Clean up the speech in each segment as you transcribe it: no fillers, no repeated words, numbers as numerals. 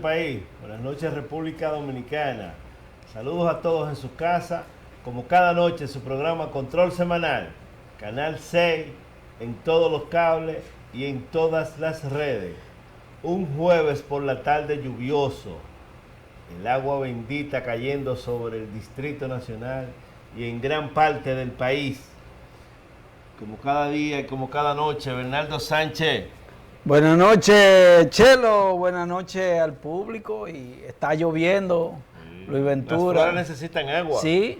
país, buenas noches República Dominicana. Saludos a todos en sus casas, como cada noche su programa Control Semanal, Canal 6, en todos los cables y en todas las redes. Un jueves por la tarde lluvioso, el agua bendita cayendo sobre el Distrito Nacional y en gran parte del país. Como cada día y como cada noche, Bernardo Sánchez. Buenas noches, Chelo. Buenas noches al público. Y está lloviendo, sí. Luis Ventura. Las flores necesitan agua. Sí.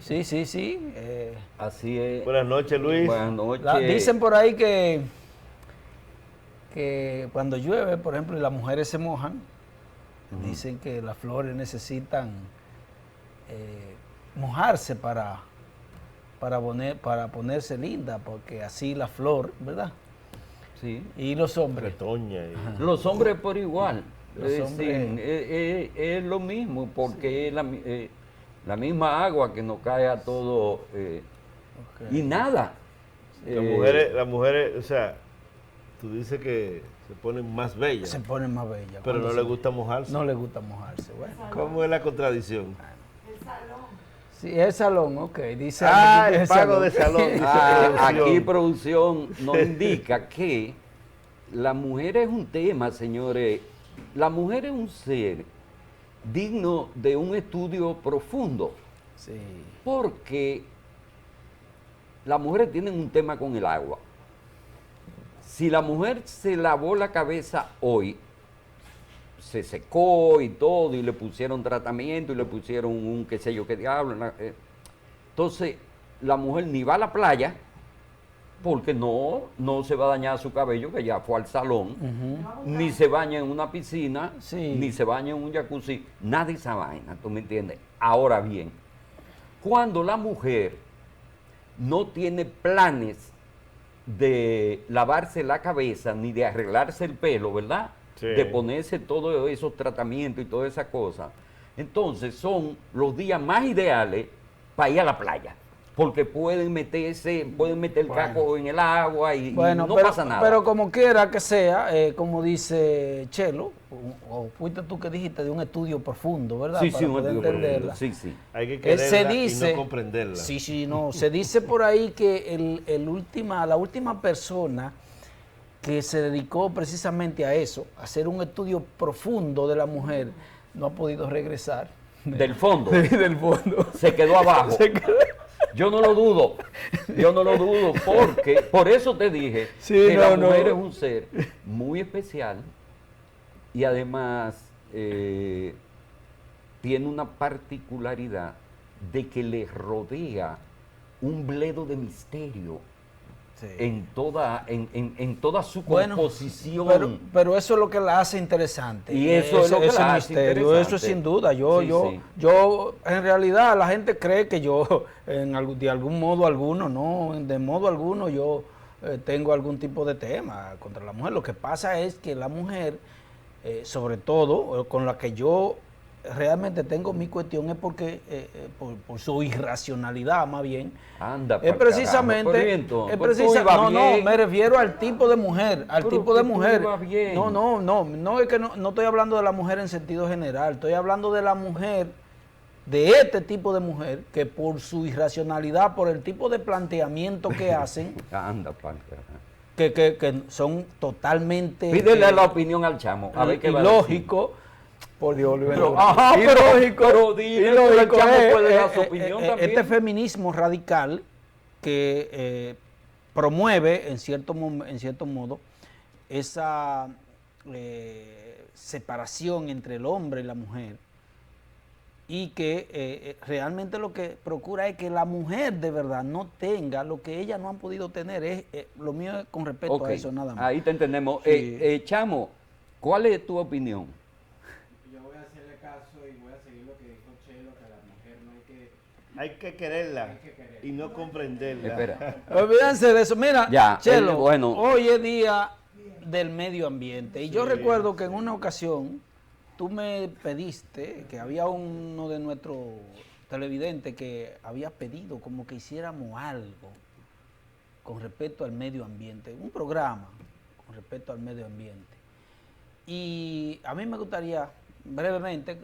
Así es. Buenas noches, Luis. Buenas noches. Dicen por ahí que cuando llueve, por ejemplo, y las mujeres se mojan, dicen que las flores necesitan mojarse para ponerse linda, porque así la flor, ¿verdad? Sí. Y los hombres. Retoña los hombres por igual. Es lo mismo, porque es la misma agua que nos cae a todo y nada. Las mujeres, o sea, tú dices que se ponen más bellas. Se ponen más bellas. Pero no les gusta mojarse. No les gusta mojarse, bueno. ¿Cómo es la contradicción? El salón. Sí, el salón, ok. Dice el pago de salón. Aquí producción nos indica que la mujer es un tema, señores. La mujer es un ser digno de un estudio profundo. Sí. Porque las mujeres tienen un tema con el agua. Si la mujer se lavó la cabeza hoy, se secó y todo, y le pusieron tratamiento, y le pusieron un qué sé yo qué diablo. Entonces, la mujer ni va a la playa, porque no se va a dañar su cabello, que ya fue al salón, ni se baña en una piscina, ni se baña en un jacuzzi, nada de esa vaina, ¿tú me entiendes? Ahora bien, cuando la mujer no tiene planes de lavarse la cabeza, ni de arreglarse el pelo, ¿verdad? Sí. De ponerse todos esos tratamientos y todas esas cosas. Entonces son los días más ideales para ir a la playa. Porque pueden meter el caco en el agua y no pasa nada. Pero como quiera que sea, como dice Chelo, o fuiste tú que dijiste de un estudio profundo, ¿verdad? Sí, para un poder estudio entenderla. profundo. Sí. Hay que quererla y no comprenderla. Se dice por ahí que la última persona que se dedicó precisamente a eso, a hacer un estudio profundo de la mujer, no ha podido regresar. Del fondo. Del fondo. Se quedó abajo. Yo no lo dudo, porque por eso te dije que la mujer es un ser muy especial y además tiene una particularidad de que le rodea un bledo de misterio. Sí. En toda su composición. Pero eso es lo que la hace interesante. Y eso es lo que la hace interesante. Eso es sin duda. Yo, en realidad, la gente cree que yo, de algún modo alguno, no, de modo alguno, yo tengo algún tipo de tema contra la mujer. Lo que pasa es que la mujer, sobre todo, con la que yo realmente tengo mi cuestión es porque por su irracionalidad más bien. Anda, es precisamente me refiero al tipo de mujer, no es que no estoy hablando de la mujer en sentido general, estoy hablando de la mujer, de este tipo de mujer que por su irracionalidad, por el tipo de planteamiento que hacen, anda, que son totalmente pídele la opinión al chamo, a ver qué ilógico. Por Dios, pero ilógico, puede dar su opinión también. Este feminismo radical que promueve, en cierto modo, esa separación entre el hombre y la mujer, y que realmente lo que procura es que la mujer de verdad no tenga lo que ellas no han podido tener. Lo mío es con respecto a eso nada más. Ahí te entendemos. Sí. Chamo, ¿cuál es tu opinión? Hay que quererla y no comprenderla. Espera. Olvídense de eso. Mira, ya, Chelo, hoy es día del medio ambiente. Y yo recuerdo que en una ocasión tú me pediste, que había uno de nuestros televidentes que había pedido como que hiciéramos algo con respecto al medio ambiente, un programa con respecto al medio ambiente. Y a mí me gustaría brevemente,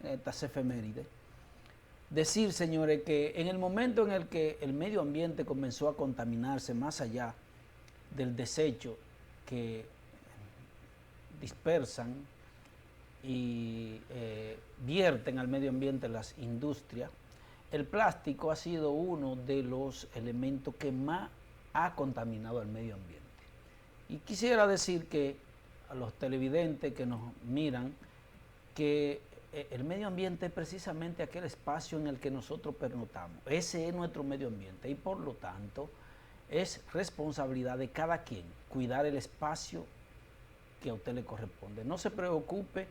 estas efemérides, decir, señores, que en el momento en el que el medio ambiente comenzó a contaminarse más allá del desecho que dispersan y vierten al medio ambiente las industrias, el plástico ha sido uno de los elementos que más ha contaminado al medio ambiente. Y quisiera decir que a los televidentes que nos miran, que el medio ambiente es precisamente aquel espacio en el que nosotros pernoctamos. Ese es nuestro medio ambiente y por lo tanto es responsabilidad de cada quien cuidar el espacio que a usted le corresponde. No se preocupe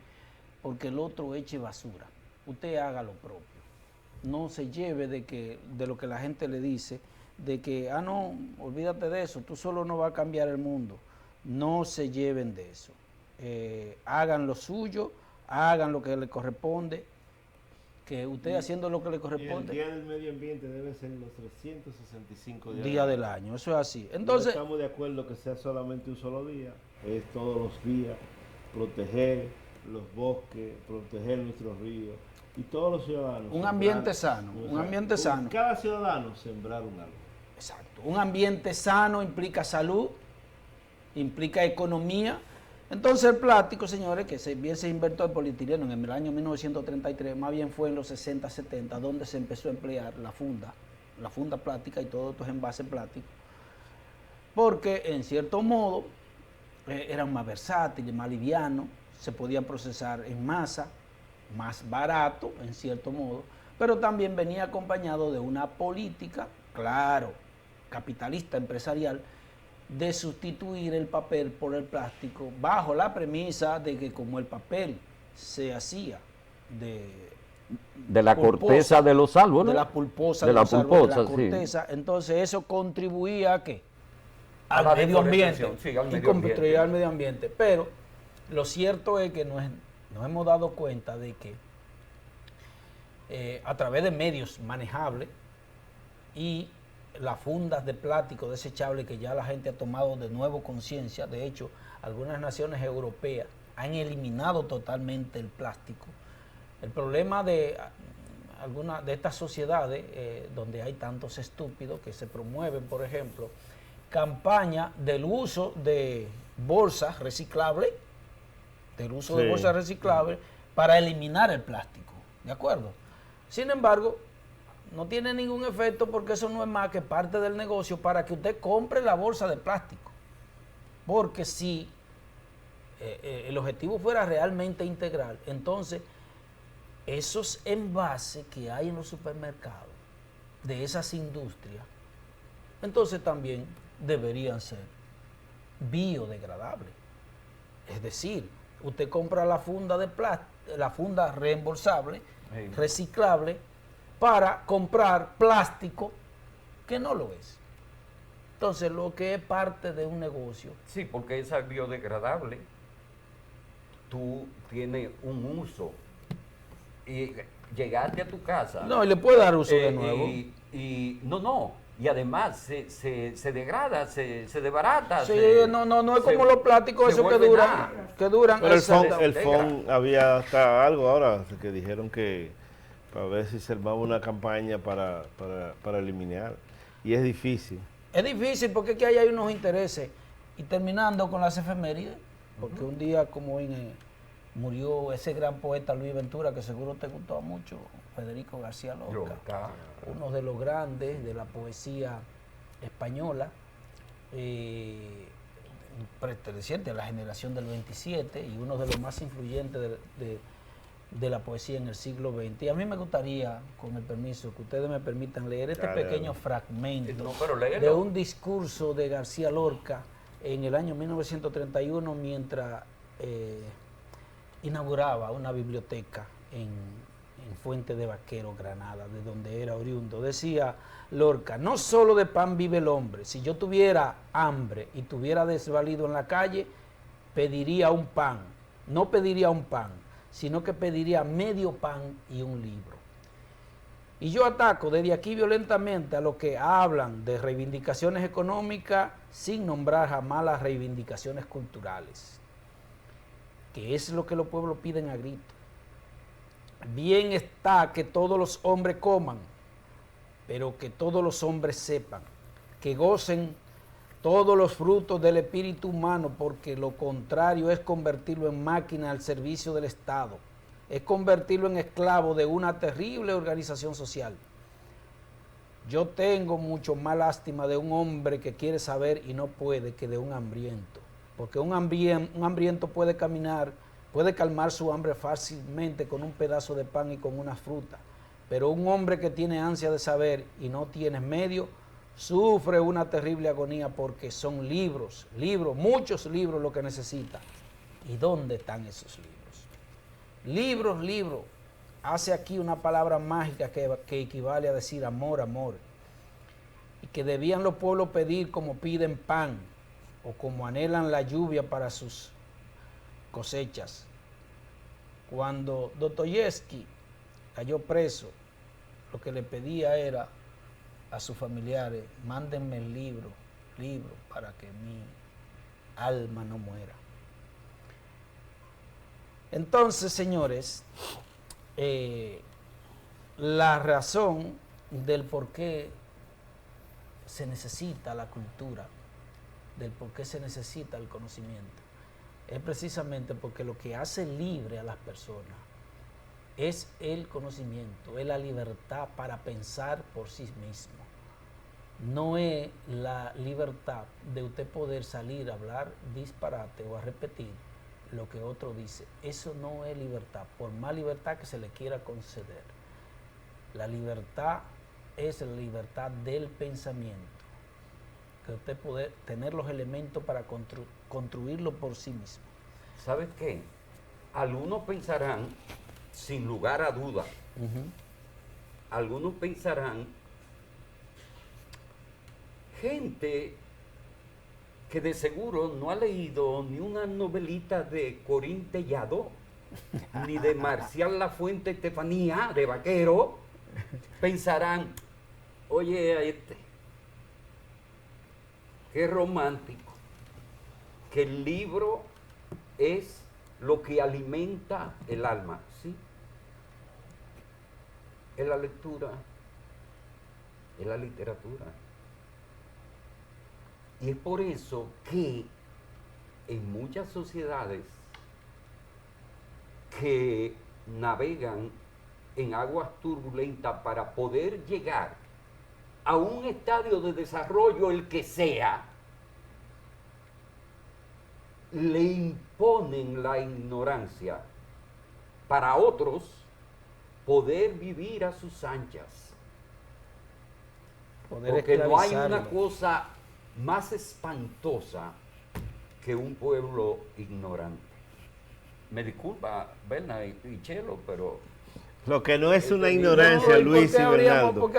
porque el otro eche basura. Usted haga lo propio. No se lleve de lo que la gente le dice, de que, no, olvídate de eso, tú solo no vas a cambiar el mundo. No se lleven de eso. Hagan lo suyo, hagan lo que le corresponde, que usted haciendo lo que le corresponde. Y el Día del Medio Ambiente debe ser los 365 días del año, eso es así. Entonces, no estamos de acuerdo que sea solamente un solo día, es todos los días, proteger los bosques, proteger nuestros ríos y todos los ciudadanos. Un ambiente sano, un ambiente sano. Cada ciudadano sembrar un árbol. Exacto. Un ambiente sano implica salud, implica economía. Entonces el plástico, señores, que bien se inventó el polietileno en el año 1933, más bien fue en los 60, 70, donde se empezó a emplear la funda plástica y todos estos envases plásticos, porque en cierto modo eran más versátiles, más livianos, se podían procesar en masa, más barato en cierto modo, pero también venía acompañado de una política, claro, capitalista, empresarial, de sustituir el papel por el plástico bajo la premisa de que como el papel se hacía de la corteza de los árboles, de la pulposa de la corteza, sí. Entonces eso contribuía a ¿qué? Al medio ambiente, sí, al medio y contribuía al medio ambiente. Pero lo cierto es que nos hemos dado cuenta de que a través de medios manejables y las fundas de plástico desechable que ya la gente ha tomado de nuevo conciencia. De hecho, algunas naciones europeas han eliminado totalmente el plástico. El problema de algunas de estas sociedades donde hay tantos estúpidos que se promueven, por ejemplo, campaña del uso de bolsas reciclables, para eliminar el plástico, ¿de acuerdo? Sin embargo, no tiene ningún efecto porque eso no es más que parte del negocio para que usted compre la bolsa de plástico. Porque si el objetivo fuera realmente integral, entonces esos envases que hay en los supermercados de esas industrias, entonces también deberían ser biodegradables. Es decir, usted compra la funda de la funda reembolsable, reciclable, para comprar plástico que no lo es. Entonces, lo que es parte de un negocio. Sí, porque esa es biodegradable. Tú tienes un uso y llegaste a tu casa. No, y le puede dar uso de nuevo. Y además se degrada, se desbarata. Sí, no es como los plásticos esos que duran. Pero el FON había hasta algo ahora que dijeron que para ver si se armaba una campaña para eliminar. Y es difícil. Es difícil porque aquí hay unos intereses. Y terminando con las efemérides, porque un día como hoy murió ese gran poeta Luis Ventura, que seguro te gustó mucho, Federico García Lorca, uno de los grandes de la poesía española, perteneciente a la generación del 27 y uno de los más influyentes de la poesía en el siglo XX. Y a mí me gustaría, con el permiso, que ustedes me permitan leer este pequeño fragmento de un discurso de García Lorca en el año 1931 mientras inauguraba una biblioteca en Fuente de Vaquero, Granada, de donde era oriundo. Decía Lorca: no solo de pan vive el hombre, si yo tuviera hambre y tuviera desvalido en la calle, pediría un pan, no pediría un pan, sino que pediría medio pan y un libro. Y yo ataco desde aquí violentamente a los que hablan de reivindicaciones económicas sin nombrar jamás las reivindicaciones culturales, que es lo que los pueblos piden a grito. bien está que todos los hombres coman, pero que todos los hombres sepan, que gocen todos los frutos del espíritu humano, porque lo contrario es convertirlo en máquina al servicio del Estado, es convertirlo en esclavo de una terrible organización social. Yo tengo mucho más lástima de un hombre que quiere saber y no puede que de un hambriento, porque un hambriento puede caminar, puede calmar su hambre fácilmente con un pedazo de pan y con una fruta, pero un hombre que tiene ansia de saber y no tiene medio, sufre una terrible agonía, porque son libros, muchos libros lo que necesita. ¿Y dónde están esos libros? Libros. Hace aquí una palabra mágica que equivale a decir amor, amor. Y que debían los pueblos pedir como piden pan, o como anhelan la lluvia para sus cosechas. Cuando Dostoyevsky cayó preso, lo que le pedía era a sus familiares: mándenme el libro para que mi alma no muera. Entonces, señores, la razón del por qué se necesita la cultura, del por qué se necesita el conocimiento, es precisamente porque lo que hace libre a las personas es el conocimiento, es la libertad para pensar por sí mismo. No es la libertad de usted poder salir a hablar disparate o a repetir lo que otro dice. Eso no es libertad, por más libertad que se le quiera conceder. La libertad es la libertad del pensamiento, que usted puede tener los elementos para construirlo por sí mismo. ¿Sabes qué? Algunos pensarán, sin lugar a dudas, algunos pensarán, gente que de seguro no ha leído ni una novelita de Corín Tellado, ni de Marcial Lafuente Estefanía, de vaquero, pensarán, oye, a este, qué romántico, que el libro es lo que alimenta el alma, ¿sí? Es la lectura, es la literatura. Y es por eso que en muchas sociedades que navegan en aguas turbulentas para poder llegar a un estadio de desarrollo, el que sea, le imponen la ignorancia para otros poder vivir a sus anchas. Porque no hay una cosa más espantosa que un pueblo ignorante. Me disculpa, Berna y Chelo, pero... Lo que no es una ignorancia, Luis y Bernardo. ¿Por qué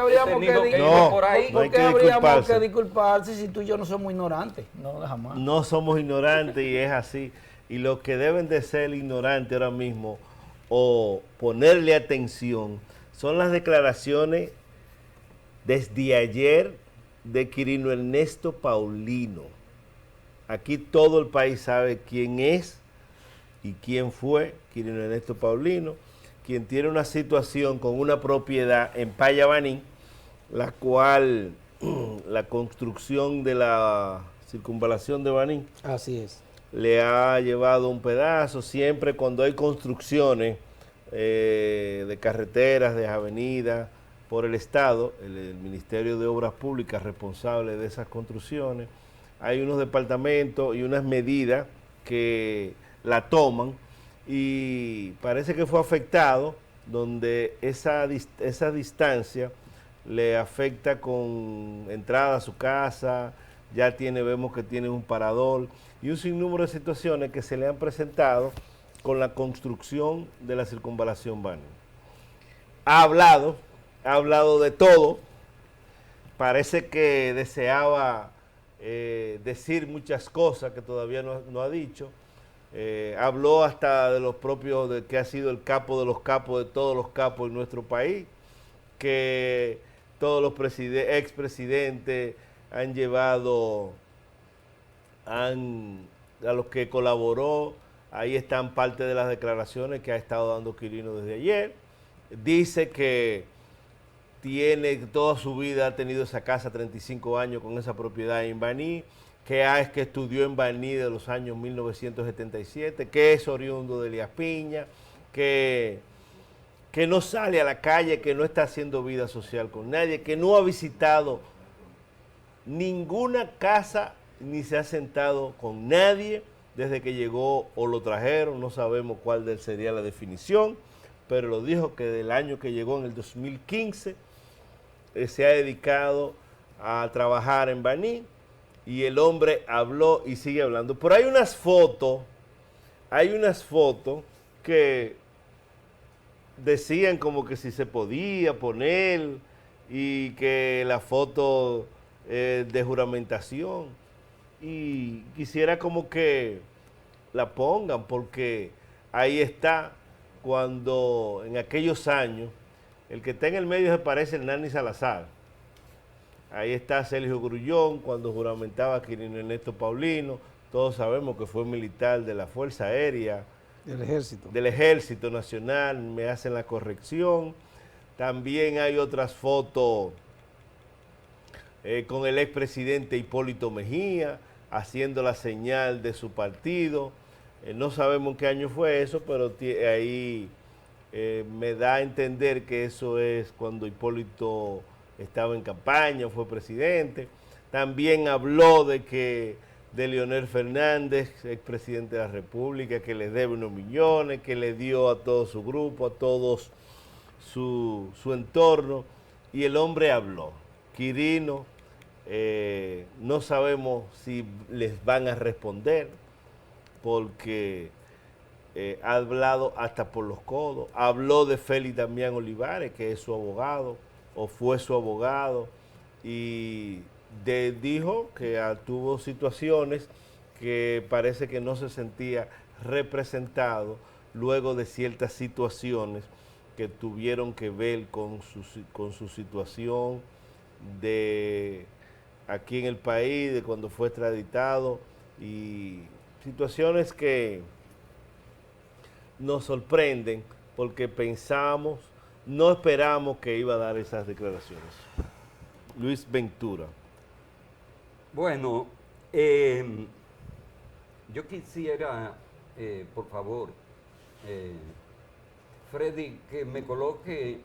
habríamos que disculparse si tú y yo no somos ignorantes? No, jamás. No somos ignorantes y es así. Y lo que deben de ser ignorantes ahora mismo o ponerle atención son las declaraciones desde ayer de Quirino Ernesto Paulino. Aquí todo el país sabe quién es y quién fue Quirino Ernesto Paulino, quien tiene una situación con una propiedad en Payabaní, la cual la construcción de la circunvalación de Baní, así es, le ha llevado un pedazo. Siempre cuando hay construcciones de carreteras, de avenidas por el Estado, el Ministerio de Obras Públicas responsable de esas construcciones, hay unos departamentos y unas medidas que la toman, y parece que fue afectado donde esa distancia le afecta con entrada a su casa, ya vemos que tiene un parador y un sinnúmero de situaciones que se le han presentado con la construcción de la circunvalación Baní. Ha hablado de todo, parece que deseaba decir muchas cosas que todavía no ha dicho. Habló hasta de los propios, de que ha sido el capo de los capos de todos los capos en nuestro país, que todos los expresidentes han llevado a los que colaboró. Ahí están parte de las declaraciones que ha estado dando Quirino desde ayer. dice que tiene toda su vida, ha tenido esa casa 35 años con esa propiedad en Baní, que estudió en Baní de los años 1977, que es oriundo de Elías Piña, que no sale a la calle, que no está haciendo vida social con nadie, que no ha visitado ninguna casa ni se ha sentado con nadie desde que llegó o lo trajeron, no sabemos cuál sería la definición, pero lo dijo que del año que llegó en el 2015 se ha dedicado a trabajar en Baní y el hombre habló y sigue hablando. Pero hay unas fotos que decían como que si se podía poner y que la foto de juramentación, y quisiera como que la pongan porque ahí está cuando en aquellos años el que está en el medio se parece a Hernán Salazar. Ahí está Sergio Grullón cuando juramentaba a Quirino Ernesto Paulino. Todos sabemos que fue militar de la Fuerza Aérea. Del Ejército Nacional, me hacen la corrección. También hay otras fotos con el expresidente Hipólito Mejía haciendo la señal de su partido. No sabemos en qué año fue eso, pero ahí me da a entender que eso es cuando Hipólito estaba en campaña, fue presidente. También habló de Leonel Fernández, expresidente de la República, que le debe unos millones, que le dio a todo su grupo, a todos su entorno, y el hombre habló. Quirino, no sabemos si les van a responder, porque ha hablado hasta por los codos. Habló de Félix Damián Olivares, que es su abogado, o fue su abogado, y dijo que tuvo situaciones que parece que no se sentía representado luego de ciertas situaciones que tuvieron que ver con su situación de aquí en el país, de cuando fue extraditado, y situaciones que nos sorprenden porque no esperamos que iba a dar esas declaraciones. Luis Ventura. Bueno, yo quisiera, por favor, Freddy, que me coloque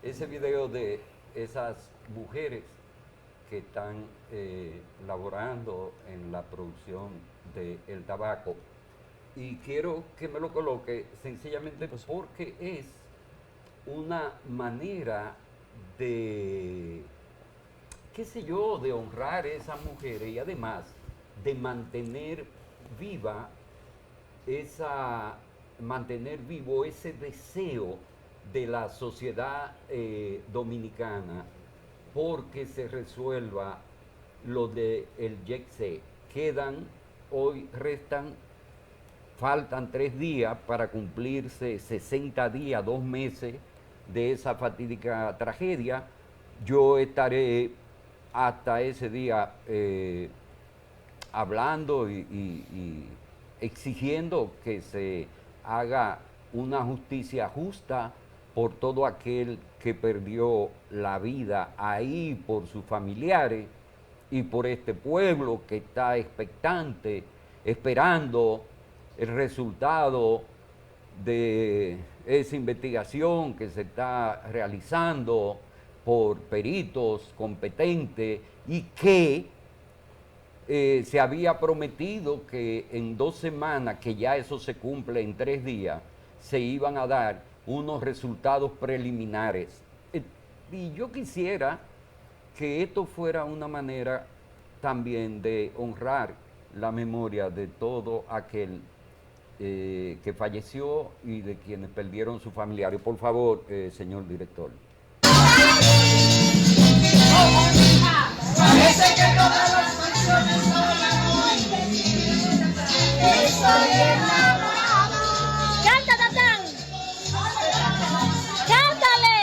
ese video de esas mujeres que están laborando en la producción del tabaco. Y quiero que me lo coloque sencillamente porque es una manera de, qué sé yo, de honrar a esas mujeres y además de mantener vivo ese deseo de la sociedad dominicana porque se resuelva lo del YECSE. Faltan 3 días para cumplirse 60 días, 2 meses de esa fatídica tragedia. Yo estaré hasta ese día hablando y exigiendo que se haga una justicia justa por todo aquel que perdió la vida ahí, por sus familiares y por este pueblo que está expectante, esperando el resultado de esa investigación que se está realizando por peritos competentes y que se había prometido que en 2 semanas, que ya eso se cumple en 3 días, se iban a dar unos resultados preliminares. Y yo quisiera que esto fuera una manera también de honrar la memoria de todo aquel que falleció y de quienes perdieron sus familiares. Por favor, señor director. Parece que todas las canciones hablan hoy. Estoy enamorado. ¡Canta, Tatán! ¡Cántale!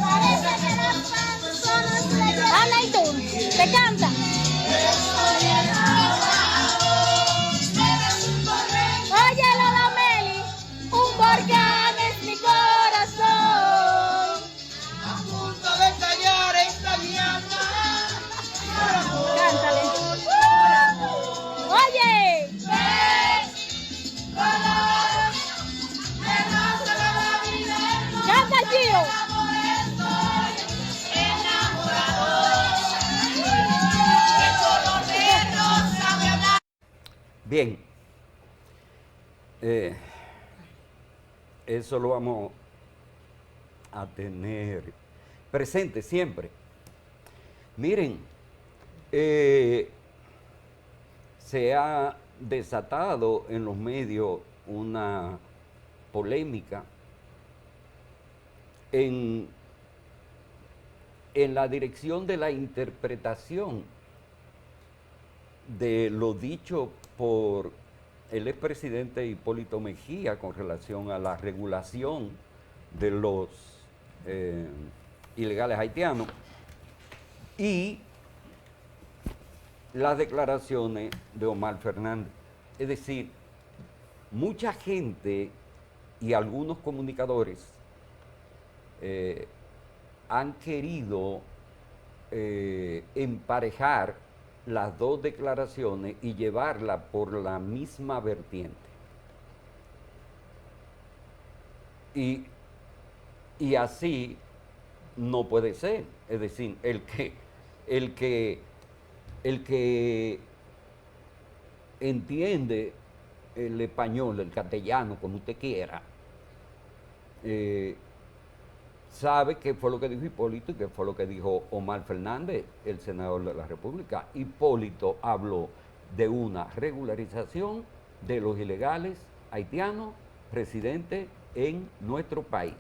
Parece que las personas le llaman. Ana y tú, te canta. Estoy enamorado. Bien, eso lo vamos a tener presente siempre. Miren, se ha desatado en los medios una polémica en la dirección de la interpretación de lo dicho por el expresidente Hipólito Mejía con relación a la regulación de los ilegales haitianos y las declaraciones de Omar Fernández. Es decir, mucha gente y algunos comunicadores han querido emparejar las dos declaraciones y llevarla por la misma vertiente. Y así no puede ser. Es decir, el que entiende el español, el castellano, como usted quiera, sabe qué fue lo que dijo Hipólito y qué fue lo que dijo Omar Fernández, el senador de la República. Hipólito habló de una regularización de los ilegales haitianos residentes en nuestro país.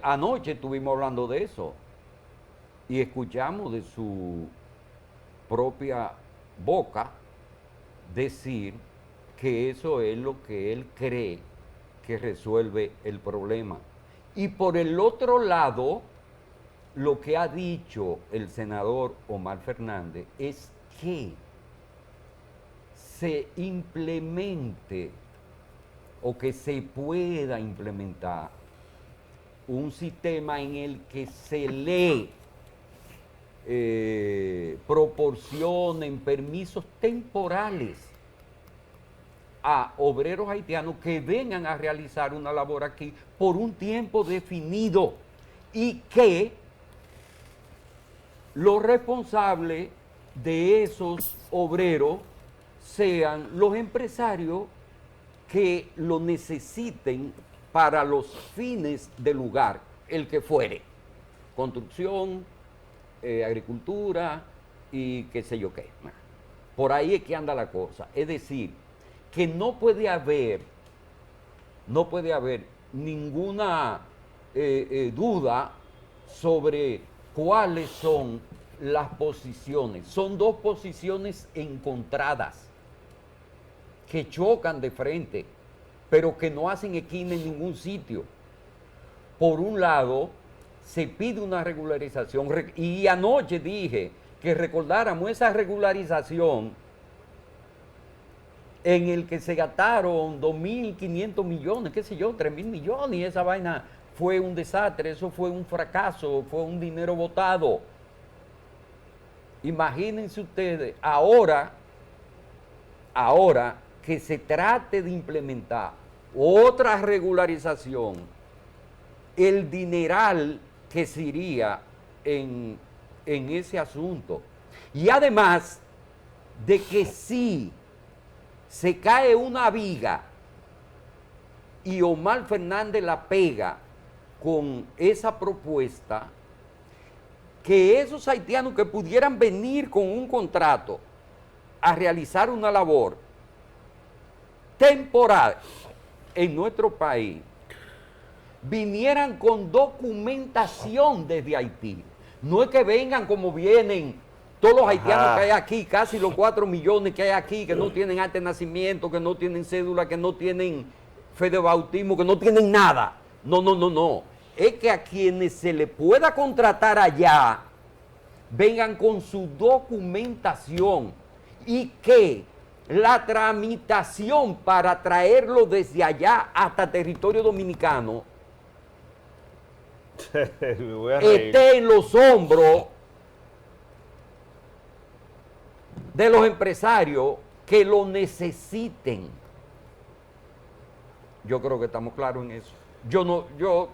Anoche estuvimos hablando de eso y escuchamos de su propia boca decir que eso es lo que él cree que resuelve el problema. Y por el otro lado, lo que ha dicho el senador Omar Fernández es que se implemente o que se pueda implementar un sistema en el que se le proporcionen permisos temporales a obreros haitianos que vengan a realizar una labor aquí por un tiempo definido y que los responsables de esos obreros sean los empresarios que lo necesiten para los fines del lugar, el que fuere, construcción, agricultura y qué sé yo qué. Por ahí es que anda la cosa. Es decir, que no puede haber ninguna duda sobre cuáles son las posiciones. Son dos posiciones encontradas que chocan de frente, pero que no hacen esquina en ningún sitio. Por un lado, se pide una regularización, y anoche dije que recordáramos esa regularización en el que se gastaron 2.500 millones, qué sé yo, 3.000 millones, y esa vaina fue un desastre, eso fue un fracaso, fue un dinero botado. Imagínense ustedes, ahora que se trate de implementar otra regularización, el dineral que se iría en ese asunto. Y además de que si se cae una viga y Omar Fernández la pega con esa propuesta, que esos haitianos que pudieran venir con un contrato a realizar una labor temporal en nuestro país, vinieran con documentación desde Haití. No es que vengan como vienen todos los haitianos que hay aquí, casi los 4 millones que hay aquí, que no tienen acta de nacimiento, que no tienen cédula, que no tienen fe de bautismo, que no tienen nada. No. Es que a quienes se le pueda contratar allá, vengan con su documentación y que la tramitación para traerlo desde allá hasta territorio dominicano esté en los hombros de los empresarios que lo necesiten. Yo creo que estamos claros en eso. Yo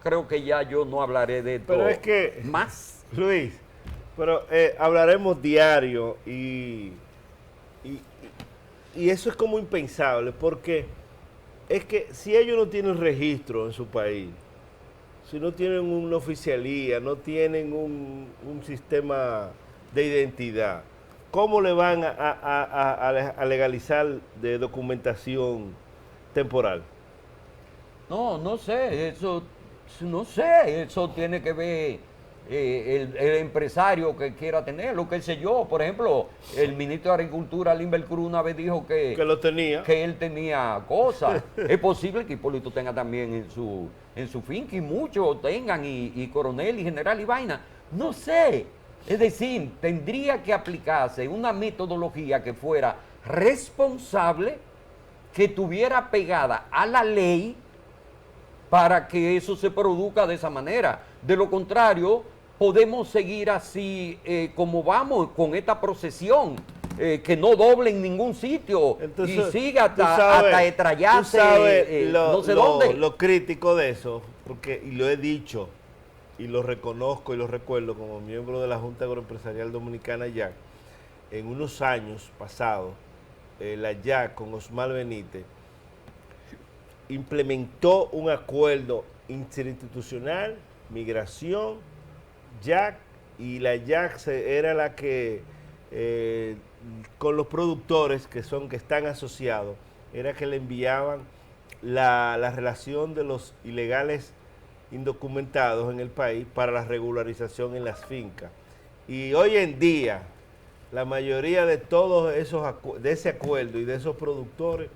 creo que ya yo no hablaré de esto. Pero es que, más. Luis, pero hablaremos diario y Y eso es como impensable, porque es que si ellos no tienen registro en su país, si no tienen una oficialía, no tienen un sistema de identidad, ¿cómo le van a legalizar de documentación temporal? No sé, eso tiene que ver el empresario que quiera tenerlo, qué sé yo. Por ejemplo, el ministro de Agricultura, Limber Cruz, una vez dijo que lo tenía, que él tenía cosas. Es posible que Hipólito tenga también en su finca, y muchos tengan, y coronel y general y vaina. No sé. Es decir, tendría que aplicarse una metodología que fuera responsable, que tuviera pegada a la ley, para que eso se produzca de esa manera. De lo contrario, podemos seguir así como vamos con esta procesión, que no doble en ningún sitio. Entonces, y siga hasta estrellarse no sé dónde. Lo crítico de eso, porque, y lo he dicho, y lo reconozco y lo recuerdo como miembro de la Junta Agroempresarial Dominicana YAC, en unos años pasados, la YAC con Osmar Benítez implementó un acuerdo interinstitucional, migración, YAC, y la YAC era la que, con los productores que están asociados, era que le enviaban la relación de los ilegales indocumentados en el país para la regularización en las fincas. Y hoy en día, la mayoría de todos de ese acuerdo y de esos productores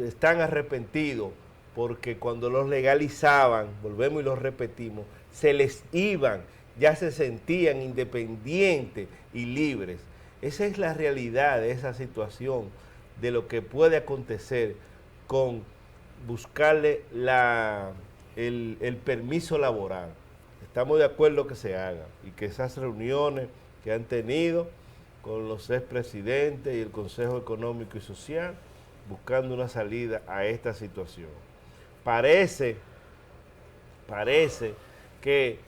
están arrepentidos, porque cuando los legalizaban, volvemos y los repetimos, se les iban, ya se sentían independientes y libres. Esa es la realidad de esa situación, de lo que puede acontecer con buscarle el permiso laboral. Estamos de acuerdo que se haga, y que esas reuniones que han tenido con los expresidentes y el Consejo Económico y Social, buscando una salida a esta situación. Parece que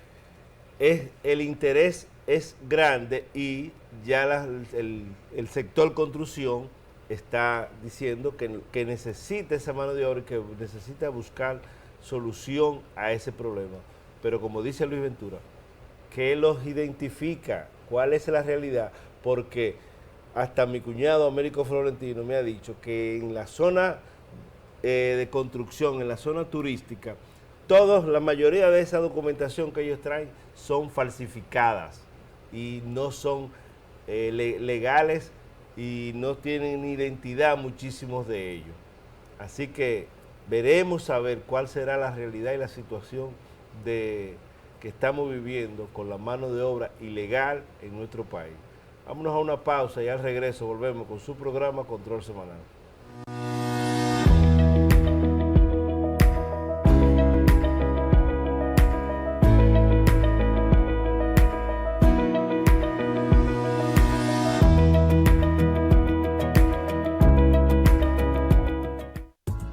el interés es grande, y ya el sector construcción está diciendo que necesita esa mano de obra y que necesita buscar solución a ese problema. Pero como dice Luis Ventura, ¿qué los identifica? ¿Cuál es la realidad? Porque hasta mi cuñado Américo Florentino me ha dicho que en la zona de construcción, en la zona turística, la mayoría de esa documentación que ellos traen son falsificadas y no son legales, y no tienen identidad muchísimos de ellos. Así que veremos a ver cuál será la realidad y la situación que estamos viviendo con la mano de obra ilegal en nuestro país. Vámonos a una pausa y al regreso volvemos con su programa Control Semanal.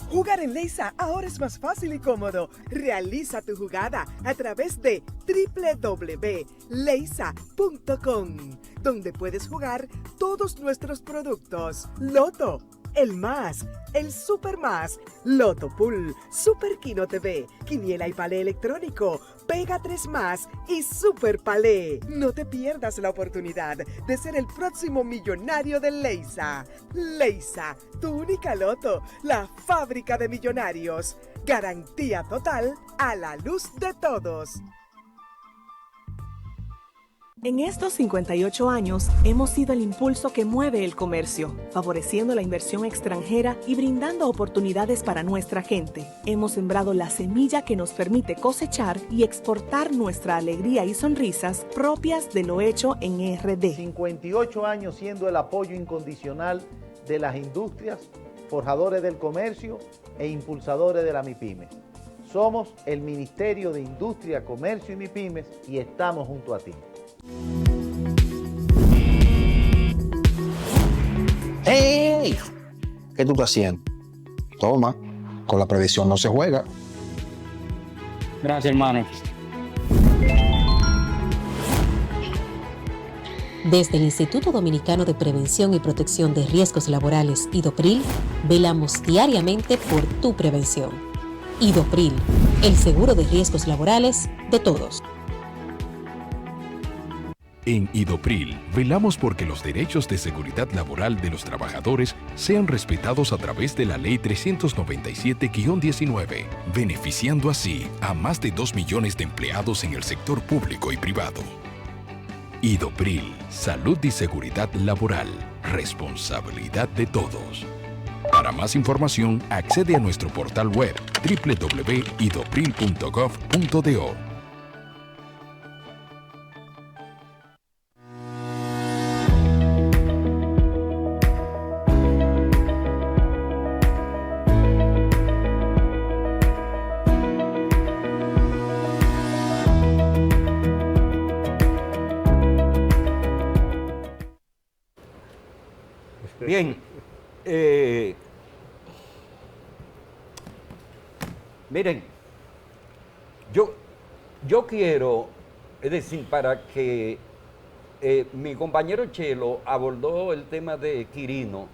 Jugar en Leisa ahora es más fácil y cómodo. Realiza tu jugada a través de www.leisa.com, donde puedes jugar todos nuestros productos: Loto, el Más, el Super Más, Loto Pool, Super Kino TV, Quiniela y Palé electrónico, Pega 3 Más y Super Palé. No te pierdas la oportunidad de ser el próximo millonario de Leisa. Leisa, tu única Loto, la fábrica de millonarios. Garantía total a la luz de todos. En estos 58 años hemos sido el impulso que mueve el comercio, favoreciendo la inversión extranjera y brindando oportunidades para nuestra gente. Hemos sembrado la semilla que nos permite cosechar y exportar nuestra alegría y sonrisas propias de lo hecho en RD. 58 años siendo el apoyo incondicional de las industrias, forjadores del comercio e impulsadores de la MIPYME. Somos el Ministerio de Industria, Comercio y MIPYMES, y estamos junto a ti. ¡Hey! ¿Qué tú estás haciendo? Toma, con la previsión no se juega. Gracias, hermano. Desde el Instituto Dominicano de Prevención y Protección de Riesgos Laborales, IDOPRIL, velamos diariamente por tu prevención. IDOPRIL, el seguro de riesgos laborales de todos. En IDOPRIL, velamos porque los derechos de seguridad laboral de los trabajadores sean respetados a través de la Ley 397-19, beneficiando así a más de 2 millones de empleados en el sector público y privado. IDOPRIL, salud y seguridad laboral, responsabilidad de todos. Para más información, accede a nuestro portal web www.idopril.gov.do. Bien, miren, yo quiero, es decir, para que mi compañero Chelo abordó el tema de Quirino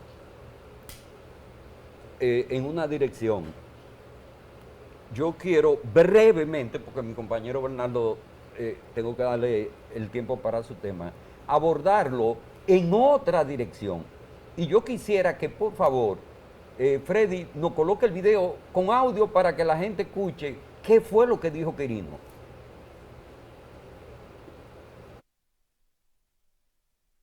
en una dirección. Yo quiero brevemente, porque mi compañero Bernardo, tengo que darle el tiempo para su tema, abordarlo en otra dirección. Y yo quisiera que, por favor, Freddy nos coloque el video con audio para que la gente escuche qué fue lo que dijo Quirino.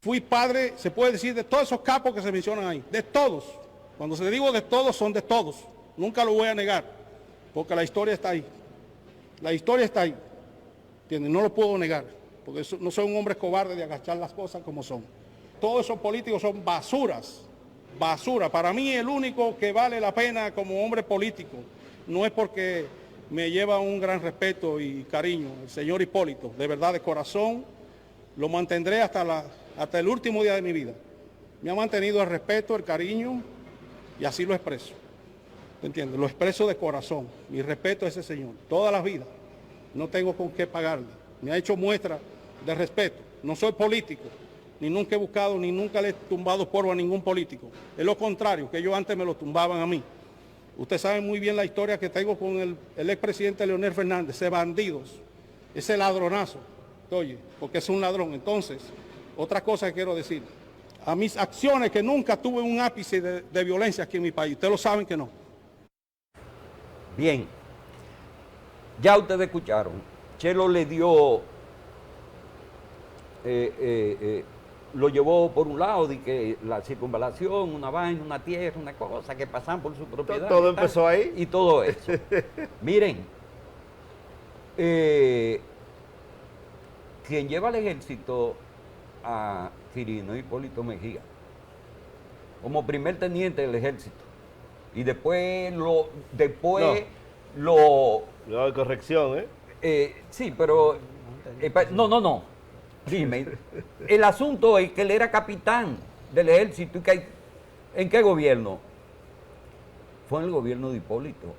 Fui padre, se puede decir, de todos esos capos que se mencionan ahí, de todos. Cuando se digo de todos, son de todos. Nunca lo voy a negar, porque la historia está ahí. La historia está ahí. ¿Entienden? No lo puedo negar, porque no soy un hombre cobarde de agachar las cosas como son. Todos esos políticos son basuras, basura. Para mí el único que vale la pena como hombre político, no es porque me lleva un gran respeto y cariño, el señor Hipólito, de verdad, de corazón, lo mantendré hasta el último día de mi vida. Me ha mantenido el respeto, el cariño, y así lo expreso. ¿Te entiendes? Lo expreso de corazón, mi respeto a ese señor, toda la vida. No tengo con qué pagarle. Me ha hecho muestra de respeto. No soy político, ni nunca he buscado, ni nunca le he tumbado polvo a ningún político. Es lo contrario, que ellos antes me lo tumbaban a mí. Usted sabe muy bien la historia que tengo con el expresidente Leonel Fernández, ese bandido, ese ladronazo, oye, porque es un ladrón. Entonces, otra cosa que quiero decir, a mis acciones, que nunca tuve un ápice de violencia aquí en mi país, ustedes lo saben que no. Bien, ya ustedes escucharon, Chelo le dio... lo llevó por un lado de que la circunvalación, una vaina, una tierra, una cosa que pasan por su propiedad. Todo empezó ahí. Y todo eso. Miren, quien lleva al ejército a Quirino, Hipólito Mejía, como primer teniente del ejército. Y después No, corrección, sí, pero... no. Dime, el asunto es que él era capitán del ejército. ¿Y en qué gobierno? Fue en el gobierno de Hipólito.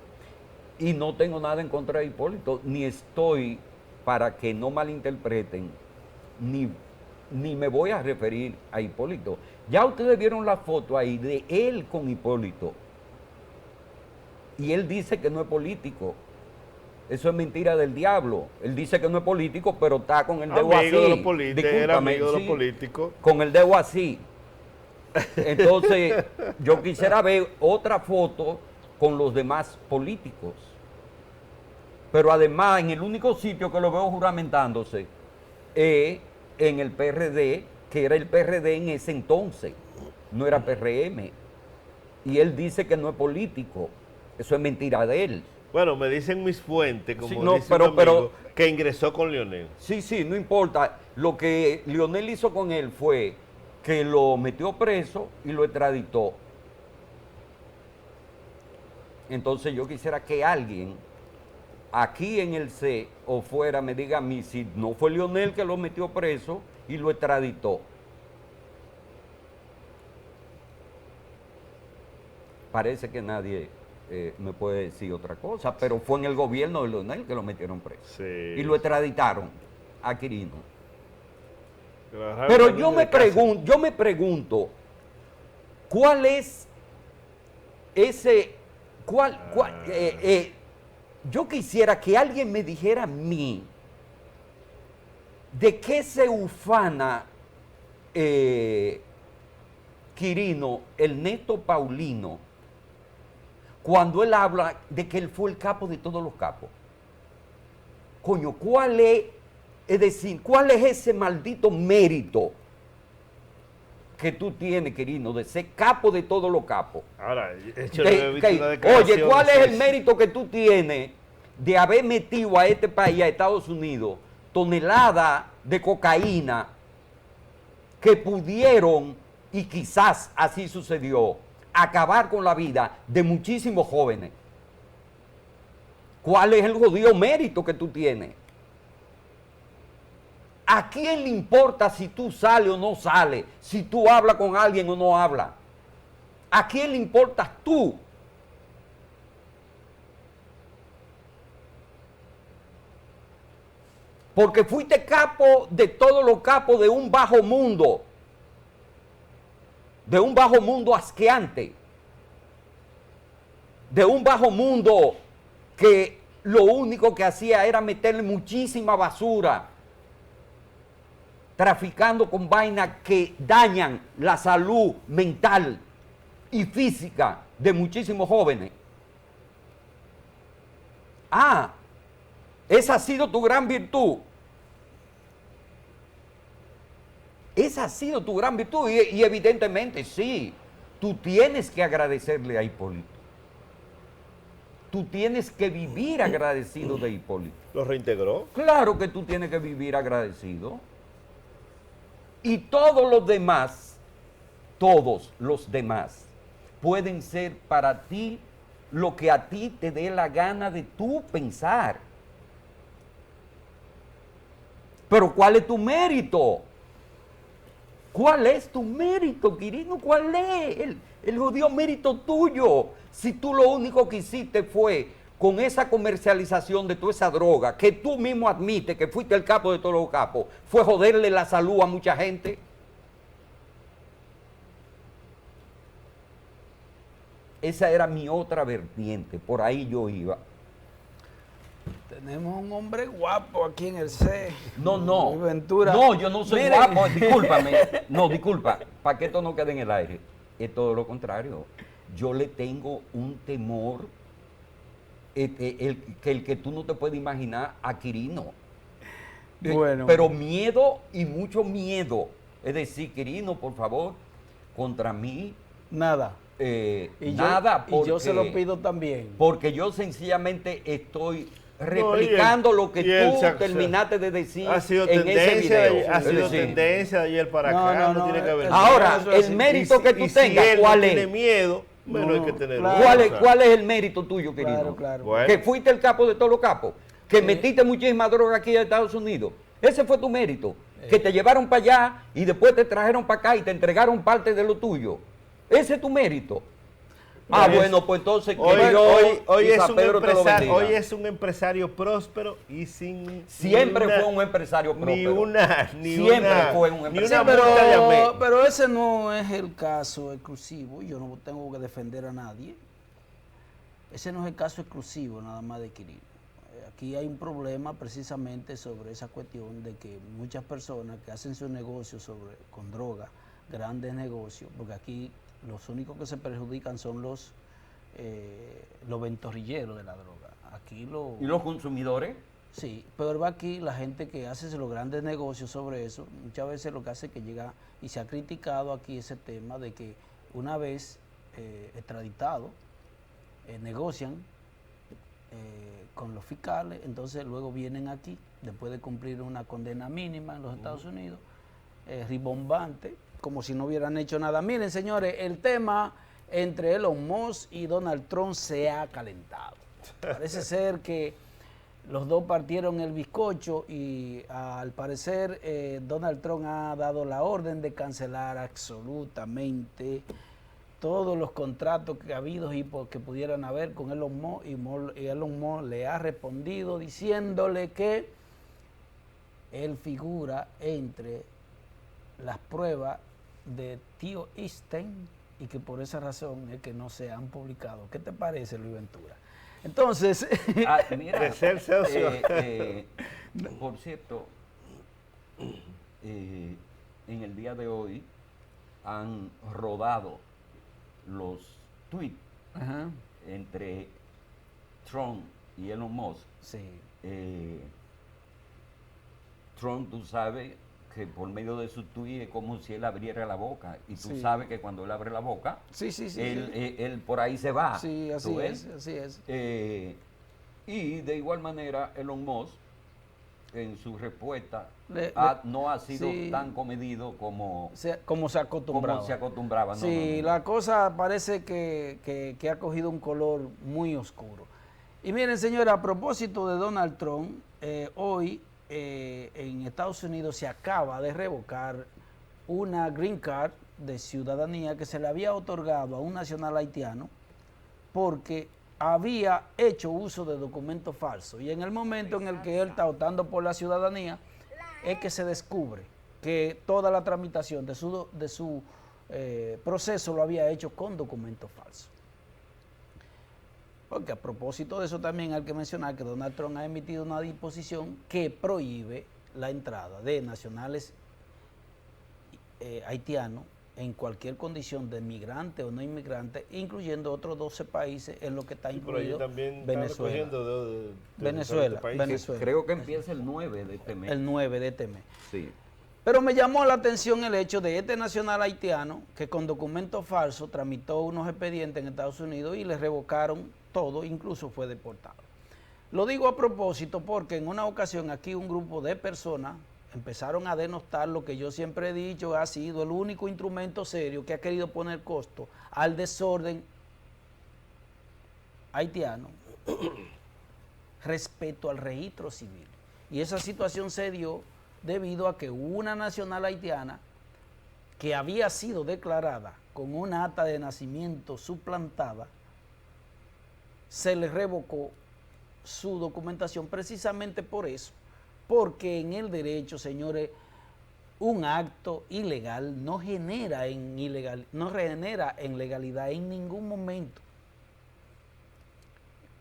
Y no tengo nada en contra de Hipólito, ni estoy, para que no malinterpreten, ni me voy a referir a Hipólito. Ya ustedes vieron la foto ahí de él con Hipólito. Y él dice que no es político. Eso es mentira del diablo. Él dice que no es político, pero está con el dedo así. Era amigo de los políticos. Con el dedo así. Entonces, yo quisiera ver otra foto con los demás políticos. Pero además, en el único sitio que lo veo juramentándose es en el PRD, que era el PRD en ese entonces. No era PRM. Y él dice que no es político. Eso es mentira de él. Bueno, me dicen mis fuentes, como sí, no, dice un amigo, que ingresó con Leonel. Sí, no importa. Lo que Leonel hizo con él fue que lo metió preso y lo extraditó. Entonces yo quisiera que alguien aquí en el C o fuera me diga a mí si no fue Leonel que lo metió preso y lo extraditó. Parece que nadie... me puede decir otra cosa, pero fue en el gobierno de Leonel que lo metieron preso. Sí. Y lo extraditaron a Quirino. Pero yo me pregunto, ¿cuál es ese, yo quisiera que alguien me dijera a mí, ¿de qué se ufana Quirino, el Neto Paulino, cuando él habla de que él fue el capo de todos los capos? Coño, ¿cuál es decir, cuál es ese maldito mérito que tú tienes, Quirino, de ser capo de todos los capos? Ahora, yo no he visto una declaración. Oye, ¿cuál es el mérito que tú tienes de haber metido a este país, a Estados Unidos, toneladas de cocaína que pudieron, y quizás así sucedió, acabar con la vida de muchísimos jóvenes? ¿Cuál es el jodido mérito que tú tienes? ¿A quién le importa si tú sales o no sales? Si tú hablas con alguien o no hablas. ¿A quién le importas tú? Porque fuiste capo de todos los capos de un bajo mundo. De un bajo mundo asqueante. De un bajo mundo que lo único que hacía era meterle muchísima basura, traficando con vainas que dañan la salud mental y física de muchísimos jóvenes. Ah, esa ha sido tu gran virtud. Esa ha sido tu gran virtud y evidentemente sí, tú tienes que agradecerle a Hipólito. Tú tienes que vivir agradecido de Hipólito. ¿Lo reintegró? Claro que tú tienes que vivir agradecido. Y todos los demás pueden ser para ti lo que a ti te dé la gana de tú pensar. Pero ¿cuál es tu mérito? ¿Cuál es tu mérito, Quirino? ¿Cuál es el jodido mérito tuyo? Si tú lo único que hiciste fue, con esa comercialización de toda esa droga, que tú mismo admites que fuiste el capo de todos los capos, fue joderle la salud a mucha gente. Esa era mi otra vertiente, por ahí yo iba. Tenemos un hombre guapo aquí en el C. No, Ventura. no, yo no soy Miren. guapo, discúlpame. No, disculpa, para que esto no quede en el aire. Es todo lo contrario. Yo le tengo un temor, el que tú no te puedes imaginar a Quirino. Bueno. Pero miedo y mucho miedo. Es decir, Quirino, por favor, contra mí. Nada. Nada. Y yo se lo pido también. Porque yo sencillamente estoy replicando lo que tú terminaste de decir ha sido en ese video. Ha sido tendencia de ayer para acá, no tiene que haber. Ahora, el mérito que tú tengas, ¿cuál es? Si tiene miedo, bueno, hay que tenerlo. ¿Cuál es el mérito tuyo, Quirino? Claro. Bueno. Que fuiste el capo de todos los capos, que metiste muchísima droga aquí a Estados Unidos. Ese fue tu mérito. Que te llevaron para allá y después te trajeron para acá y te entregaron parte de lo tuyo. Ese es tu mérito. Bueno, pues entonces hoy es un empresario próspero y sin siempre fue un empresario próspero. Fue un empresario. Pero ese no es el caso exclusivo. Yo no tengo que defender a nadie. Ese no es el caso exclusivo nada más de Quirino. Aquí hay un problema precisamente sobre esa cuestión de que muchas personas que hacen sus negocios con droga, grandes negocios, porque aquí los únicos que se perjudican son los ventorrilleros de la droga. Aquí ¿Y los consumidores? Sí, pero va aquí la gente que hace los grandes negocios sobre eso, muchas veces lo que hace es que llega, y se ha criticado aquí ese tema de que una vez extraditados, negocian con los fiscales, entonces luego vienen aquí, después de cumplir una condena mínima en los Estados Unidos, ribombante, como si no hubieran hecho nada. Miren, señores, el tema entre Elon Musk y Donald Trump se ha calentado. Parece ser que los dos partieron el bizcocho y al parecer Donald Trump ha dado la orden de cancelar absolutamente todos los contratos que ha habido y que pudieran haber con Elon Musk, y Elon Musk le ha respondido diciéndole que él figura entre las pruebas de tío Einstein y que por esa razón es que no se han publicado. ¿Qué te parece, Luis Ventura? Entonces, mira, por cierto, en el día de hoy han rodado los tweets entre Trump y Elon Musk. Sí. Trump, tú sabes que por medio de su tweet es como si él abriera la boca. Y tú Sí. sabes que cuando él abre la boca, él él por ahí se va. Sí, así ¿tú ves? es, así es. Y de igual manera, Elon Musk, en su respuesta, no ha sido tan comedido como se acostumbraba. Sí, la cosa parece que ha cogido un color muy oscuro. Y miren, señora, a propósito de Donald Trump, hoy en Estados Unidos se acaba de revocar una green card de ciudadanía que se le había otorgado a un nacional haitiano porque había hecho uso de documentos falsos. Y en el momento en el que él está optando por la ciudadanía, es que se descubre que toda la tramitación de su proceso lo había hecho con documentos falsos. Porque a propósito de eso también hay que mencionar que Donald Trump ha emitido una disposición que prohíbe la entrada de nacionales haitianos en cualquier condición de migrante o no inmigrante, incluyendo otros 12 países en lo que está incluido Venezuela. Venezuela. Creo que empieza el 9 de este mes. El 9 de este mes. Sí. Pero me llamó la atención el hecho de este nacional haitiano que con documentos falsos tramitó unos expedientes en Estados Unidos y le revocaron todo, incluso fue deportado. Lo digo a propósito porque en una ocasión aquí un grupo de personas empezaron a denostar lo que yo siempre he dicho ha sido el único instrumento serio que ha querido poner costo al desorden haitiano respecto al registro civil. Y esa situación se dio debido a que una nacional haitiana que había sido declarada con una acta de nacimiento suplantada, se le revocó su documentación precisamente por eso, porque en el derecho, señores, un acto ilegal no genera en legalidad en ningún momento.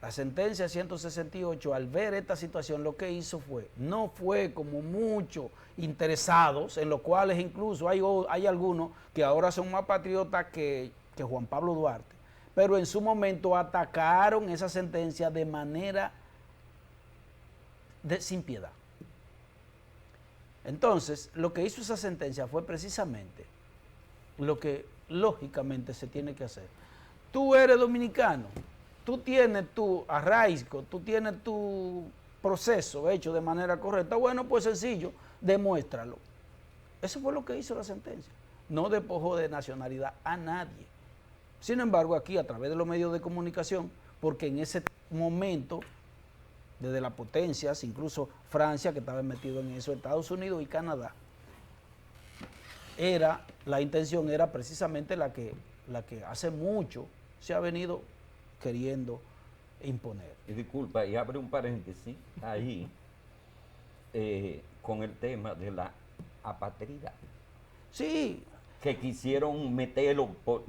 La sentencia 168, al ver esta situación, lo que hizo no fue como muchos interesados, en los cuales incluso hay algunos que ahora son más patriotas que Juan Pablo Duarte, pero en su momento atacaron esa sentencia de manera sin piedad. Entonces, lo que hizo esa sentencia fue precisamente lo que lógicamente se tiene que hacer. Tú eres dominicano, tú tienes tu arraigo, tú tienes tu proceso hecho de manera correcta. Bueno, pues sencillo, demuéstralo. Eso fue lo que hizo la sentencia. No despojó de nacionalidad a nadie. Sin embargo, aquí a través de los medios de comunicación, porque en ese momento, desde las potencias, incluso Francia, que estaba metido en eso, Estados Unidos y Canadá, la intención era precisamente la que hace mucho se ha venido queriendo imponer. Y disculpa, y abre un paréntesis ahí con el tema de la apatría. Sí. Que quisieron meterlo por...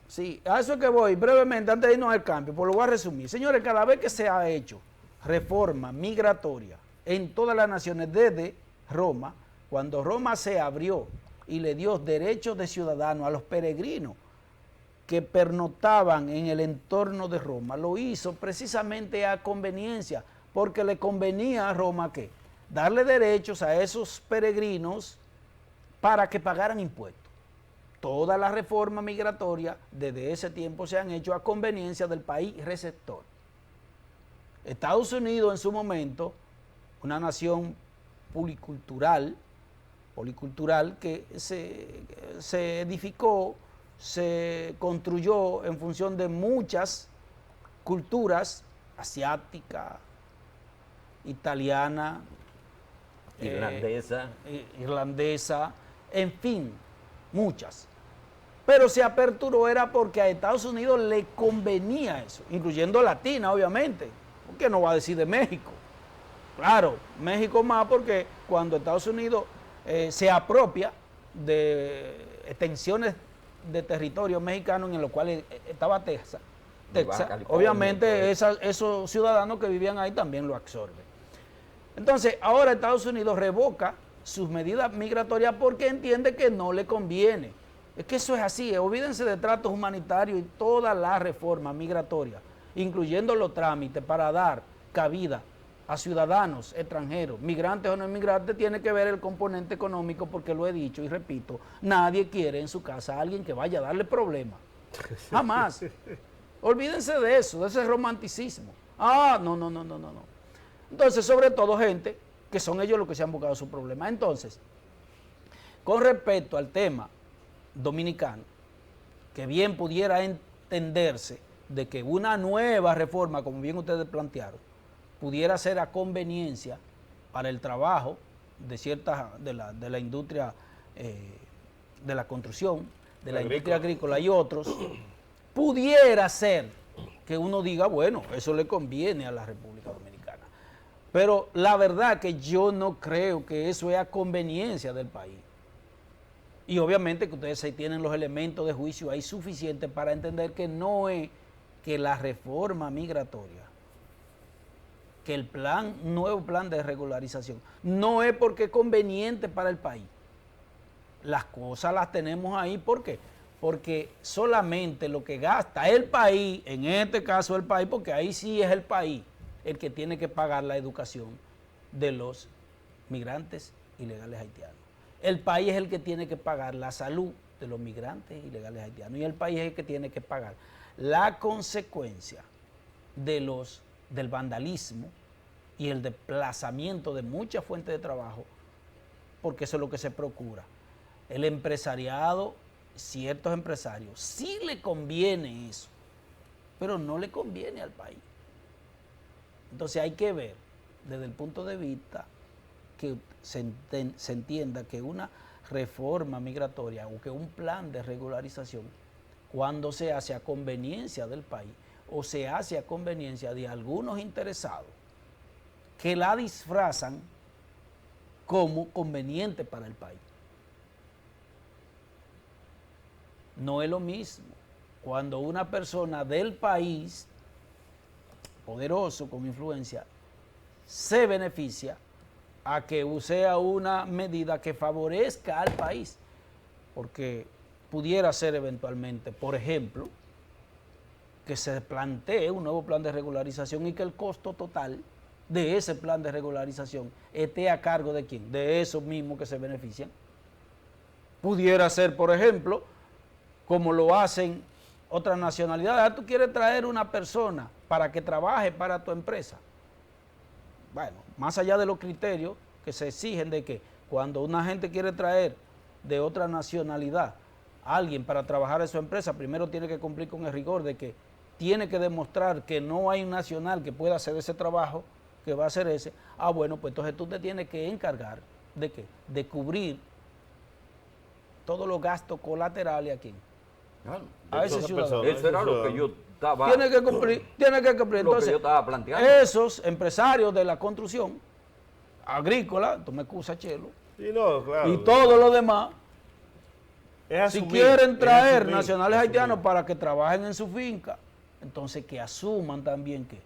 Sí, a eso es que voy, brevemente, antes de irnos al cambio, pues lo voy a resumir. Señores, cada vez que se ha hecho reforma migratoria en todas las naciones desde Roma, cuando Roma se abrió y le dio derechos de ciudadanos a los peregrinos que pernoctaban en el entorno de Roma, lo hizo precisamente a conveniencia, porque le convenía a Roma ¿qué? Darle derechos a esos peregrinos para que pagaran impuestos. Todas las reformas migratorias desde ese tiempo se han hecho a conveniencia del país receptor. Estados Unidos en su momento, una nación policultural que se edificó, se construyó en función de muchas culturas, asiática, italiana, irlandesa, en fin, muchas. Pero se aperturó era porque a Estados Unidos le convenía eso, incluyendo Latina, obviamente. ¿Por qué no va a decir de México? Claro, México más porque cuando Estados Unidos se apropia de extensiones de territorio mexicano en los cuales estaba Texas. Obviamente esos ciudadanos que vivían ahí también lo absorben. Entonces, ahora Estados Unidos revoca sus medidas migratorias porque entiende que no le conviene. Es que eso es así, olvídense de tratos humanitarios y toda la reforma migratoria, incluyendo los trámites para dar cabida a ciudadanos extranjeros, migrantes o no inmigrantes, tiene que ver el componente económico, porque lo he dicho y repito, nadie quiere en su casa a alguien que vaya a darle problemas. Jamás. Olvídense de eso, de ese romanticismo. No. Entonces, sobre todo gente que son ellos los que se han buscado su problema. Entonces, con respecto al tema dominicano, que bien pudiera entenderse de que una nueva reforma, como bien ustedes plantearon, pudiera ser a conveniencia para el trabajo de la industria de la construcción, de la industria agrícola y otros, pudiera ser que uno diga, bueno, eso le conviene a la República Dominicana. Pero la verdad que yo no creo que eso es a conveniencia del país. Y obviamente que ustedes ahí tienen los elementos de juicio ahí suficientes para entender que no es que la reforma migratoria, que el nuevo plan de regularización, no es porque es conveniente para el país. Las cosas las tenemos ahí, ¿por qué? Porque solamente lo que gasta el país, en este caso el país, porque ahí sí es el país el que tiene que pagar la educación de los migrantes ilegales haitianos. El país es el que tiene que pagar la salud de los migrantes ilegales haitianos, y el país es el que tiene que pagar la consecuencia del vandalismo y el desplazamiento de muchas fuentes de trabajo, porque eso es lo que se procura. El empresariado, ciertos empresarios, sí le conviene eso, pero no le conviene al país. Entonces hay que ver desde el punto de vista que se entienda que una reforma migratoria o que un plan de regularización, cuando se hace a conveniencia del país o se hace a conveniencia de algunos interesados que la disfrazan como conveniente para el país. No es lo mismo cuando una persona del país, poderoso, con influencia, se beneficia a que sea una medida que favorezca al país, porque pudiera ser eventualmente, por ejemplo, que se plantee un nuevo plan de regularización y que el costo total de ese plan de regularización esté a cargo de quién, de esos mismos que se benefician. Pudiera ser, por ejemplo, como lo hacen otras nacionalidades. Tú quieres traer una persona para que trabaje para tu empresa. Bueno, más allá de los criterios que se exigen de que cuando una gente quiere traer de otra nacionalidad a alguien para trabajar en su empresa, primero tiene que cumplir con el rigor de que tiene que demostrar que no hay un nacional que pueda hacer ese trabajo, que va a hacer ese. Bueno, pues entonces tú te tienes que encargar de ¿qué? De cubrir todos los gastos colaterales aquí. Claro, a ese ciudadano. Eso era lo que yo estaba... Tiene que cumplir. Entonces, lo que yo estaba planteando. Esos empresarios de la construcción agrícola, tú me excusas, Chelo, claro, y todo lo demás, asumir, si quieren traer nacionales haitianos para que trabajen en su finca, entonces que asuman también que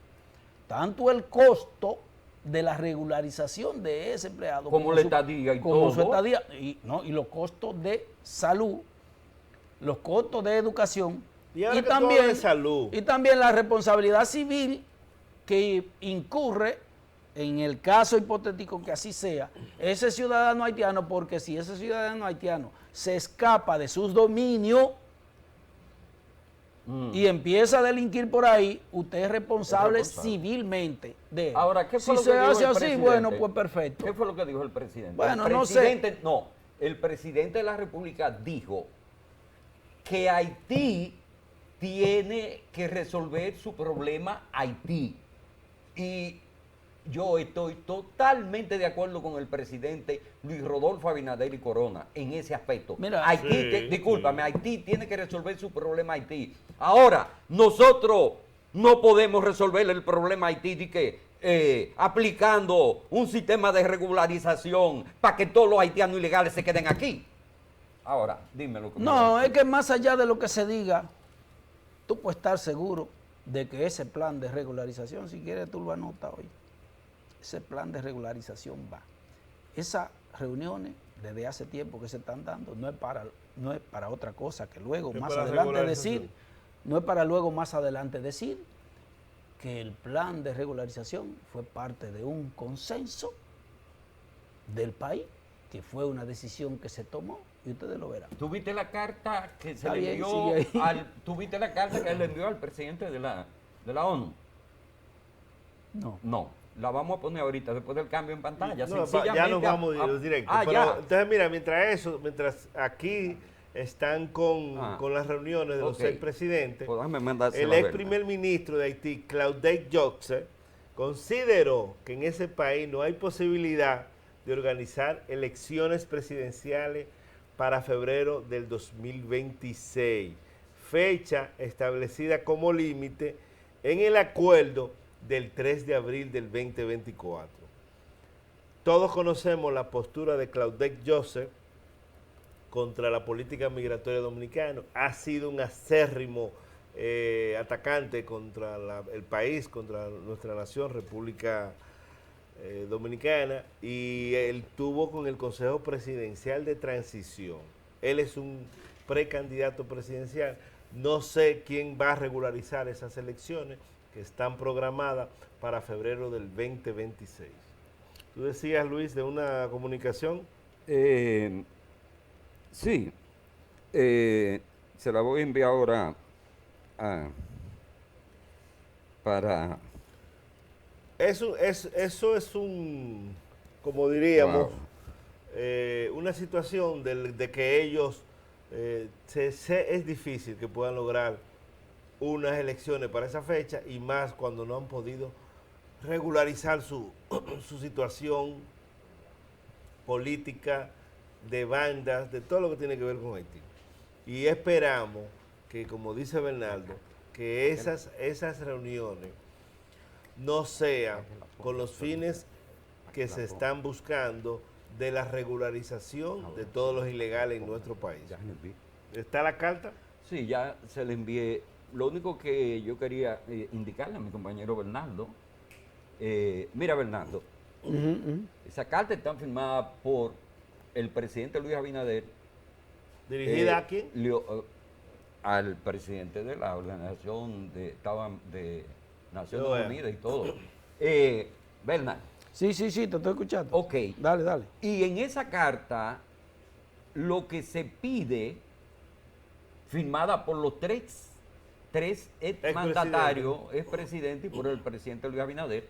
tanto el costo de la regularización de ese empleado como la estadía y todo, su estadía, y los costos de salud, los costos de educación y también, salud. Y también la responsabilidad civil que incurre en el caso hipotético que así sea ese ciudadano haitiano, porque si ese ciudadano haitiano se escapa de sus dominios y empieza a delinquir por ahí, usted es responsable civilmente de él. Ahora, ¿qué fue si lo que se dijo hace el así, presidente? bueno, pues perfecto. ¿Qué fue lo que dijo el presidente? Bueno, no sé. No, el presidente de la República dijo que Haití tiene que resolver su problema Haití. Y yo estoy totalmente de acuerdo con el presidente Luis Rodolfo Abinader y Corona en ese aspecto. Mira, Haití, discúlpame, Haití tiene que resolver su problema Haití. Ahora, nosotros no podemos resolver el problema Haití de que aplicando un sistema de regularización para que todos los haitianos ilegales se queden aquí. Ahora, dime lo que No, es que más allá de lo que se diga, tú puedes estar seguro de que ese plan de regularización, si quieres tú lo anotas hoy, ese plan de regularización va. Esas reuniones desde hace tiempo que se están dando no es para otra cosa que luego más adelante decir, no es para luego más adelante decir que el plan de regularización fue parte de un consenso del país, que fue una decisión que se tomó y ustedes lo verán. ¿Tuviste la carta que se Está le bien, envió sigue ahí. ¿Tuviste la carta que le envió al presidente de la ONU? No. No, la vamos a poner ahorita después del cambio en pantalla. No, ya nos vamos directo. Pero, entonces, mira, mientras aquí están con las reuniones de los seis presidentes, el ex primer ministro de Haití, Claudette Joxe, consideró que en ese país no hay posibilidad de organizar elecciones presidenciales para febrero del 2026, fecha establecida como límite en el acuerdo del 3 de abril del 2024. Todos conocemos la postura de Claudette Joxe contra la política migratoria dominicana. Ha sido un acérrimo atacante contra el país, contra nuestra nación, República Dominicana, y él tuvo con el Consejo Presidencial de Transición. Él es un precandidato presidencial. No sé quién va a regularizar esas elecciones que están programadas para febrero del 2026. Tú decías, Luis, de una comunicación. Sí, se la voy a enviar ahora para... Eso es un, como diríamos, una situación de que ellos, es difícil que puedan lograr unas elecciones para esa fecha, y más cuando no han podido regularizar su situación política, de bandas, de todo lo que tiene que ver con Haití. Y esperamos que, como dice Bernardo, que esas reuniones no sean con los fines que se están buscando de la regularización de todos los ilegales en nuestro país. ¿Está la carta? Sí, ya se le envié. Lo único que yo quería indicarle a mi compañero Bernardo, mira, Bernardo, esa carta está firmada por el presidente Luis Abinader. ¿Dirigida a quién? Al presidente de la Organización de Naciones Unidas y todo. Bernardo. Sí, te estoy escuchando. Ok. Dale. Y en esa carta, lo que se pide, firmada por los tres mandatarios, expresidente y por el presidente Luis Abinader,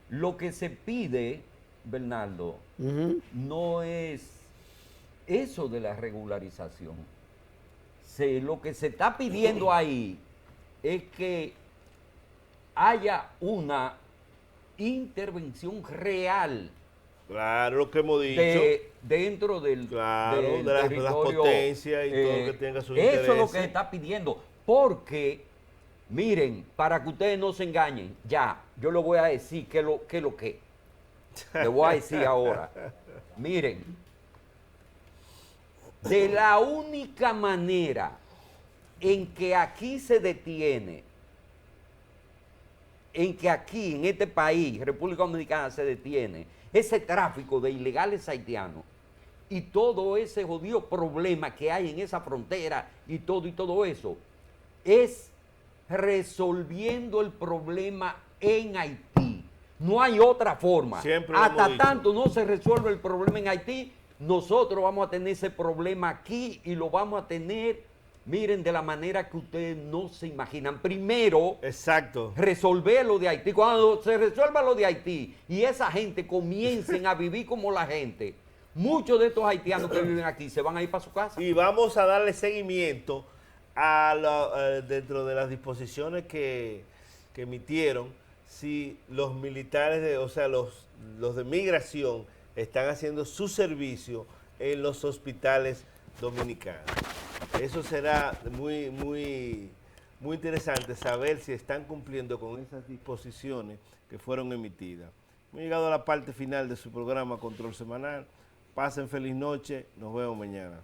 lo que se pide, Bernardo, no es eso de la regularización. Lo que se está pidiendo ahí es que haya una intervención real. Claro, lo que hemos dicho. Dentro del de las potencias y todo lo que tenga sus intereses. Eso es lo que se está pidiendo. Porque, miren, para que ustedes no se engañen, ya, yo le voy a decir qué es lo que. Le voy a decir ahora. Miren, de la única manera en que aquí se detiene, en que aquí, en este país, República Dominicana, se detiene ese tráfico de ilegales haitianos y todo ese jodido problema que hay en esa frontera y todo eso, es resolviendo el problema en Haití. No hay otra forma. Hasta tanto no se resuelve el problema en Haití, nosotros vamos a tener ese problema aquí y lo vamos a tener, miren, de la manera que ustedes no se imaginan. Primero, resolver lo de Haití. Cuando se resuelva lo de Haití y esa gente comiencen a vivir como la gente, muchos de estos haitianos que viven aquí se van a ir para su casa. Y vamos a darle seguimiento a dentro de las disposiciones que emitieron, si los militares, los de migración, están haciendo su servicio en los hospitales dominicanos. Eso será muy interesante saber si están cumpliendo con esas disposiciones que fueron emitidas. Hemos llegado a la parte final de su programa Control Semanal. Pasen feliz noche, nos vemos mañana.